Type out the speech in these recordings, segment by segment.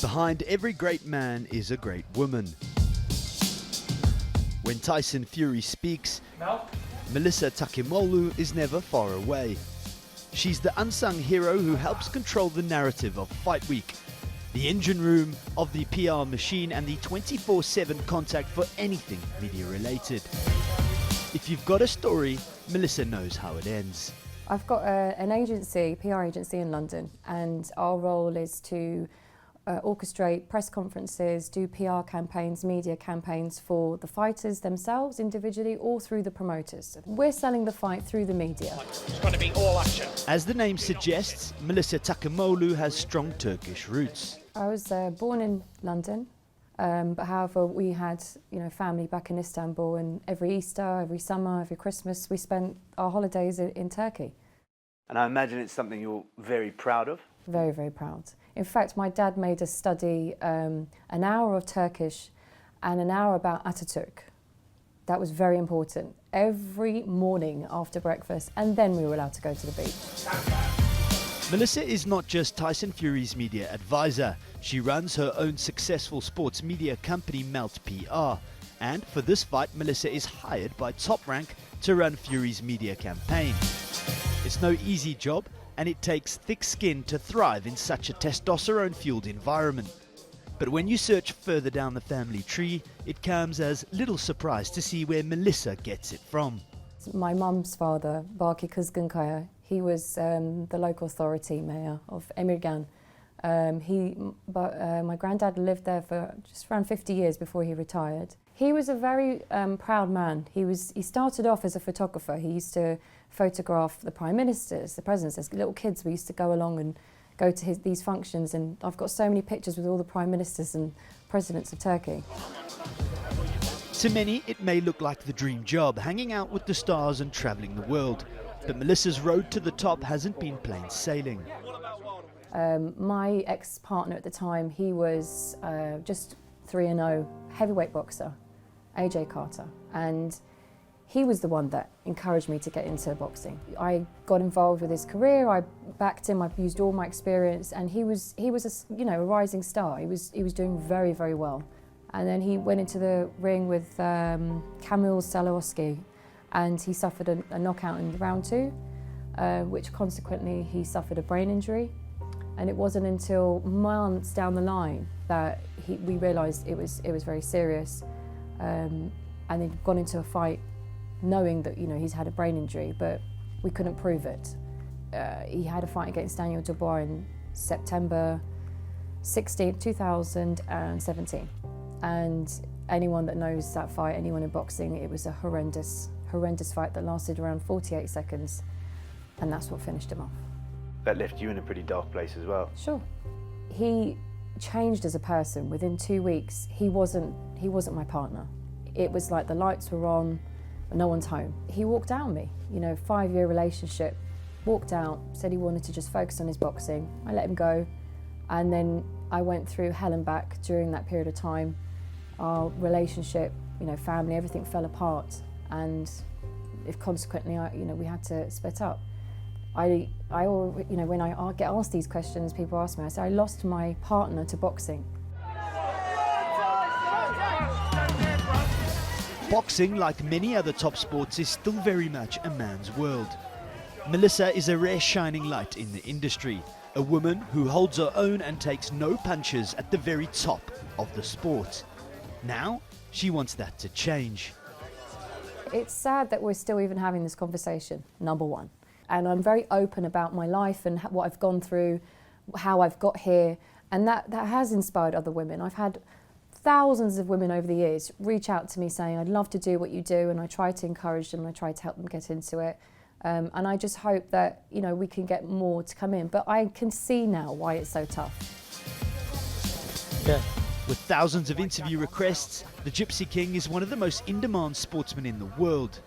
Behind every great man is a great woman. When Tyson Fury speaks, Melissa Takimolu is never far away. She's the unsung hero who helps control the narrative of Fight Week, the engine room of the PR machine, and the 24/7 contact for anything media related. If you've got a story, Melissa knows how it ends. I've got an agency, PR agency in London, and our role is to orchestrate press conferences, do PR campaigns, media campaigns for the fighters themselves individually or through the promoters. We're selling the fight through the media. It's going to be all action. As the name suggests, Melissa Takimolu has strong Turkish roots. I was born in London, but however we had family back in Istanbul, and every Easter, every summer, every Christmas we spent our holidays in Turkey. And I imagine it's something you're very proud of? Very, very proud. In fact, my dad made us study an hour of Turkish and an hour about Atatürk. That was very important. Every morning after breakfast, and then we were allowed to go to the beach. Melissa is not just Tyson Fury's media advisor. She runs her own successful sports media company, Melt PR. And for this fight, Melissa is hired by Top Rank to run Fury's media campaign. It's no easy job, and it takes thick skin to thrive in such a testosterone-fueled environment. But when you search further down the family tree, it comes as little surprise to see where Melissa gets it from. My mum's father, Baki Kızgınkaya, he was the local authority mayor of Emirgan. My granddad lived there for just around 50 years before he retired. He was a very proud man. He started off as a photographer. He used to photograph the prime ministers, the presidents. As little kids, we used to go along and go to these functions, and I've got so many pictures with all the prime ministers and presidents of Turkey. To many, it may look like the dream job, hanging out with the stars and travelling the world. But Melissa's road to the top hasn't been plain sailing. My ex-partner at the time, he was just 3-0 heavyweight boxer, AJ Carter, and he was the one that encouraged me to get into boxing. I got involved with his career, I backed him, I used all my experience, and he was a rising star. He was doing very, very well. And then he went into the ring with Kamil Salowski, and he suffered a knockout in round 2, which consequently he suffered a brain injury. And it wasn't until months down the line that we realised it was very serious, and he'd gone into a fight knowing that he's had a brain injury, but we couldn't prove it. He had a fight against Daniel Dubois in September 16, 2017, and anyone that knows that fight, anyone in boxing, it was a horrendous fight that lasted around 48 seconds, and that's what finished him off. That left you in a pretty dark place as well. Sure. He changed as a person. Within 2 weeks, he wasn't my partner. It was like the lights were on, but no one's home. He walked out on me, 5-year relationship, walked out, said he wanted to just focus on his boxing. I let him go, and then I went through hell and back during that period of time. Our relationship, family, everything fell apart, and consequently, we had to split up. When I get asked these questions, people ask me, I say, I lost my partner to boxing. Boxing, like many other top sports, is still very much a man's world. Melissa is a rare shining light in the industry, a woman who holds her own and takes no punches at the very top of the sport. Now, she wants that to change. It's sad that we're still even having this conversation, number one. And I'm very open about my life and what I've gone through, how I've got here, and that has inspired other women. I've had thousands of women over the years reach out to me saying, I'd love to do what you do, and I try to encourage them, and I try to help them get into it. And I just hope that we can get more to come in. But I can see now why it's so tough. Yeah. With thousands of interview requests, the Gypsy King is one of the most in-demand sportsmen in the world.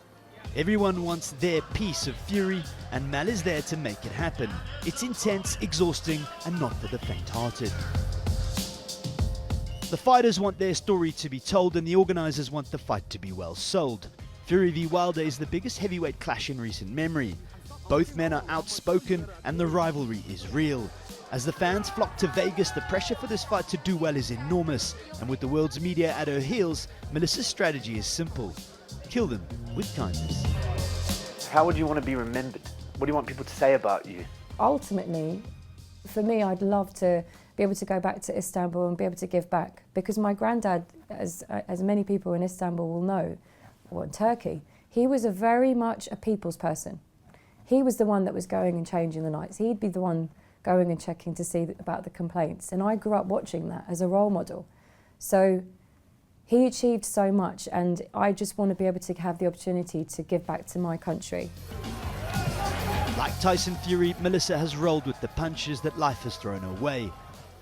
Everyone wants their piece of Fury, and Mel is there to make it happen. It's intense, exhausting, and not for the faint-hearted. The fighters want their story to be told, and the organisers want the fight to be well sold. Fury v Wilder is the biggest heavyweight clash in recent memory. Both men are outspoken, and the rivalry is real. As the fans flock to Vegas, the pressure for this fight to do well is enormous, and with the world's media at her heels, Melissa's strategy is simple: kill them with kindness. How would you want to be remembered? What do you want people to say about you? Ultimately, for me, I'd love to be able to go back to Istanbul and be able to give back, because my granddad, as many people in Istanbul will know, or in Turkey, he was very much a people's person. He was the one that was going and changing the nights. He'd be the one going and checking to see about the complaints. And I grew up watching that as a role model. So he achieved so much, and I just want to be able to have the opportunity to give back to my country. Like Tyson Fury, Melissa has rolled with the punches that life has thrown her way.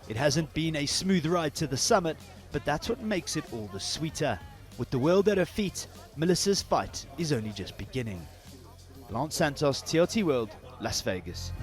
It hasn't been a smooth ride to the summit, but that's what makes it all the sweeter. With the world at her feet, Melissa's fight is only just beginning. Lance Santos, TRT World, Las Vegas.